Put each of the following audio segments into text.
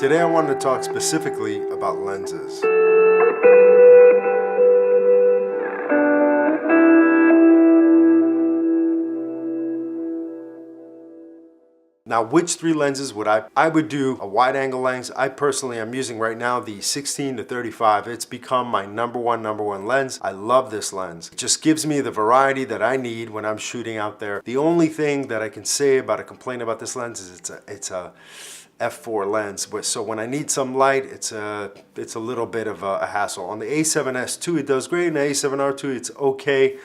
Today I wanted to talk specifically about lenses. Now, which three lenses would I would do a wide angle lens. I personally am using right now the 16 to 35. It's become my number one lens. I love this lens. It just gives me the variety that I need when I'm shooting out there. The only thing that I can say about a complaint about this lens is it's a f4 lens, so when I need some light, it's a little bit of a hassle. On the A7S II, it does great, and the A7R II, it's okay.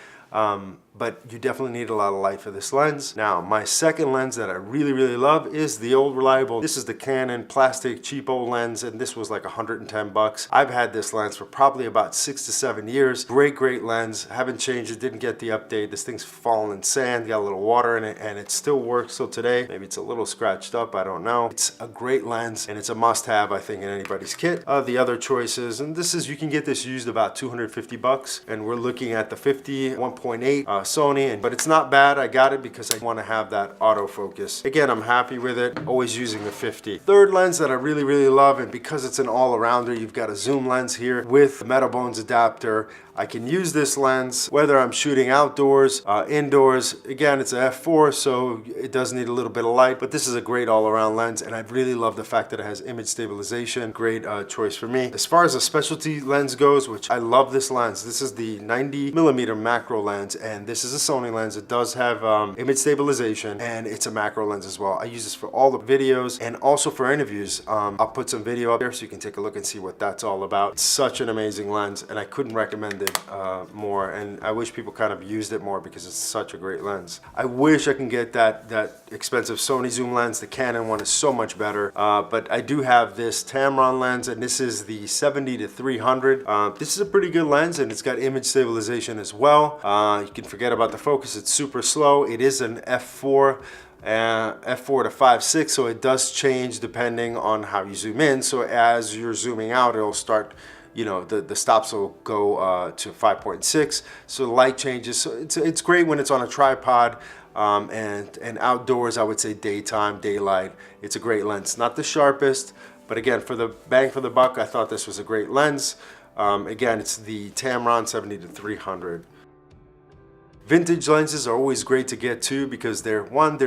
But you definitely need a lot of light for this lens. Now, my second lens that I really love is the old reliable. This is the Canon plastic cheap old lens, and this was like 110 bucks. I've had this lens for probably about 6 to 7 years. Great lens. Haven't changed it, didn't get the update. This thing's fallen in sand, got a little water in it, and it still works till today. Maybe it's a little scratched up, I don't know. It's a great lens, and it's a must-have, I think, in anybody's kit. The other choices, and this is, you can get this used about 250 bucks, and we're looking at the 50 1.8 Sony, but it's not bad. I got it because I want to have that autofocus. Again, I'm happy with it, always using the 50. Third lens that I really love, and because it's an all-arounder, you've got a zoom lens here with the metal bones adapter. I can use this lens whether I'm shooting outdoors, indoors. Again, it's a f4, so it does need a little bit of light, but this is a great all-around lens, and I really love the fact that it has image stabilization. Great choice for me. As far as a specialty lens goes, which I love this lens, this is the 90mm macro lens, and this is a Sony lens. It does have image stabilization, and it's a macro lens as well. I use this for all the videos and also for interviews. I'll put some video up there so you can take a look and see what that's all about. It's such an amazing lens, and I couldn't recommend it more, and I wish people kind of used it more because it's such a great lens. I wish I can get that expensive Sony zoom lens. The Canon one is so much better, but I do have this Tamron lens, and this is the 70 to 300. This is a pretty good lens, and it's got image stabilization as well. You can forget about the focus. It's super slow. It is an f4 f4 to 5.6, so it does change depending on how you zoom in. So as you're zooming out, it'll start, you know, the stops will go to 5.6, so the light changes. So it's great when it's on a tripod, and outdoors, I would say daytime, daylight. It's a great lens. Not the sharpest, but again, for the bang for the buck, I thought this was a great lens. Again, it's the Tamron 70 to 300. Vintage lenses are always great to get too because they're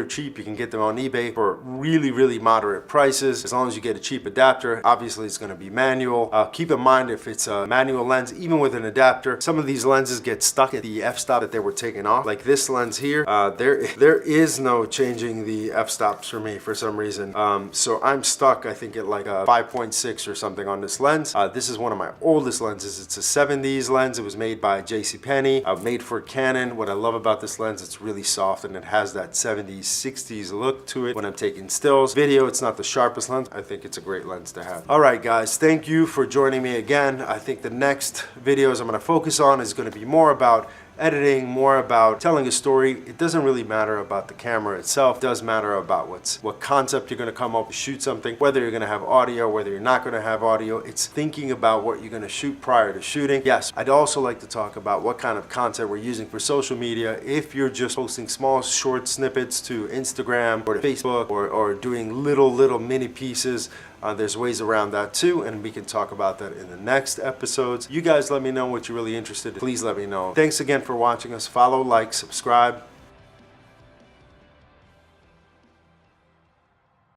cheap. You can get them on eBay for really moderate prices. As long as you get a cheap adapter, obviously it's going to be manual. Keep in mind, if it's a manual lens, even with an adapter, some of these lenses get stuck at the f-stop that they were taken off. Like this lens here, there is no changing the f-stops for me for some reason. So I'm stuck, I think, at like a 5.6 or something on this lens. This is one of my oldest lenses. It's a 70s lens. It was made by JCPenney, made for Canon. What I love about this lens, it's really soft, and it has that 70s, 60s look to it when I'm taking stills. Video, it's not the sharpest lens. I think it's a great lens to have. All right, guys, thank you for joining me again. I think the next videos I'm going to focus on is going to be more about editing, more about telling a story. It doesn't really matter about the camera itself. It does matter about what concept you're going to come up to shoot something, whether you're going to have audio, whether you're not going to have audio. It's thinking about what you're going to shoot prior to shooting. Yes, I'd also like to talk about what kind of content we're using for social media. If you're just posting small short snippets to Instagram or to Facebook, or doing little mini pieces, there's ways around that too, and we can talk about that in the next episodes. You guys let me know what you're really interested in. Please let me know. Thanks again for watching us. Follow, like, subscribe.